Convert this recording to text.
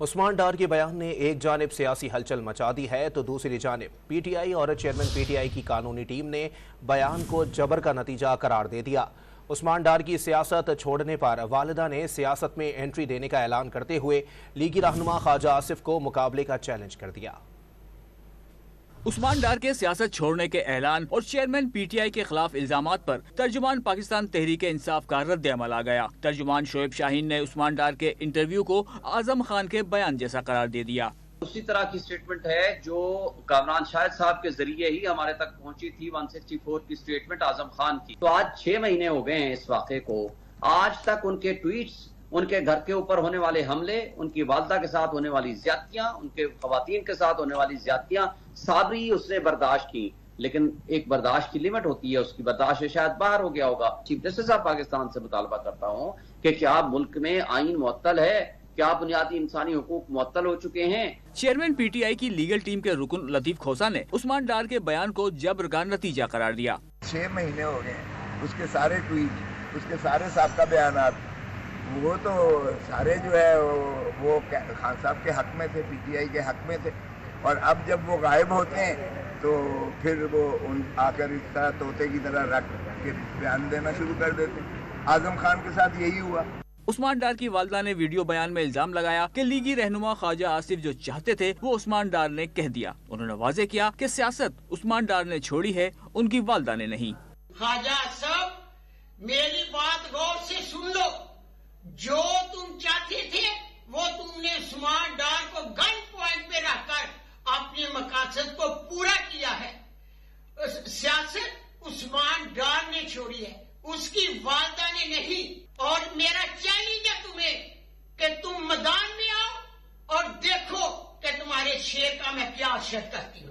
عثمان ڈار کے بیان نے ایک جانب سیاسی ہلچل مچا دی ہے تو دوسری جانب پی ٹی آئی اور چیئرمین پی ٹی آئی کی قانونی ٹیم نے بیان کو جبر کا نتیجہ قرار دے دیا۔ عثمان ڈار کی سیاست چھوڑنے پر والدہ نے سیاست میں انٹری دینے کا اعلان کرتے ہوئے لیگی رہنما خواجہ آصف کو مقابلے کا چیلنج کر دیا۔ عثمان ڈار کے سیاست چھوڑنے کے اعلان اور چیئرمین پی ٹی آئی کے خلاف الزامات پر ترجمان پاکستان تحریک انصاف کا رد عمل آ گیا۔ ترجمان شعیب شاہین نے عثمان ڈار کے انٹرویو کو اعظم خان کے بیان جیسا قرار دے دیا۔ اسی طرح کی سٹیٹمنٹ ہے جو کامران شاہد صاحب کے ذریعے ہی ہمارے تک پہنچی تھی 164 کی سٹیٹمنٹ اعظم خان کی۔ تو آج 6 مہینے ہو گئے ہیں اس واقعے کو، آج تک ان کے ٹویٹس، ان کے گھر کے اوپر ہونے والے حملے، ان کی والدہ کے ساتھ ہونے والی زیادتیاں، ان کے خواتین کے ساتھ ہونے والی زیادتیاں ساری اس نے برداشت کی، لیکن ایک برداشت کی لمٹ ہوتی ہے، اس کی برداشت سے شاید باہر ہو گیا ہوگا۔ چیف جسٹس آف پاکستان سے مطالبہ کرتا ہوں کہ کیا ملک میں آئین معطل ہے؟ کیا بنیادی انسانی حقوق معطل ہو چکے ہیں؟ چیئرمین پی ٹی آئی کی لیگل ٹیم کے رکن لطیف کھوسا نے عثمان ڈار کے بیان کو جبر کا نتیجہ قرار دیا۔ 6 مہینے ہو گئے اس کے سارے ٹویٹ، اس کے سارے سابقہ بیانات، وہ تو سارے جو ہے وہ خان صاحب کے حق میں تھے، پی ٹی آئی کے حق میں تھے، اور اب جب وہ غائب ہوتے ہیں تو پھر وہ آ کر اس طرح طوطے کی طرح رکھ کے بیان دینا شروع کر دیتے۔ اعظم خان کے ساتھ یہی ہوا۔ عثمان ڈار کی والدہ نے ویڈیو بیان میں الزام لگایا کہ لیگی رہنما خواجہ آصف جو چاہتے تھے وہ عثمان ڈار نے کہہ دیا۔ انہوں نے واضح کیا کہ سیاست عثمان ڈار نے چھوڑی ہے، ان کی والدہ نے نہیں۔ خواجہ آصف میری بات غور سے سن لو، جو تم چاہتے تھے وہ تم نے عثمان ڈار کو گن پوائنٹ پہ رکھ کر اپنے مقاصد کو پورا کیا ہے۔ سیاست عثمان ڈار نے چھوڑی ہے، اس کی والدہ نے نہیں۔ اور میرا چیلنج ہے تمہیں کہ تم میدان میں آؤ اور دیکھو کہ تمہارے شیر کا میں کیا اثر کرتی ہوں۔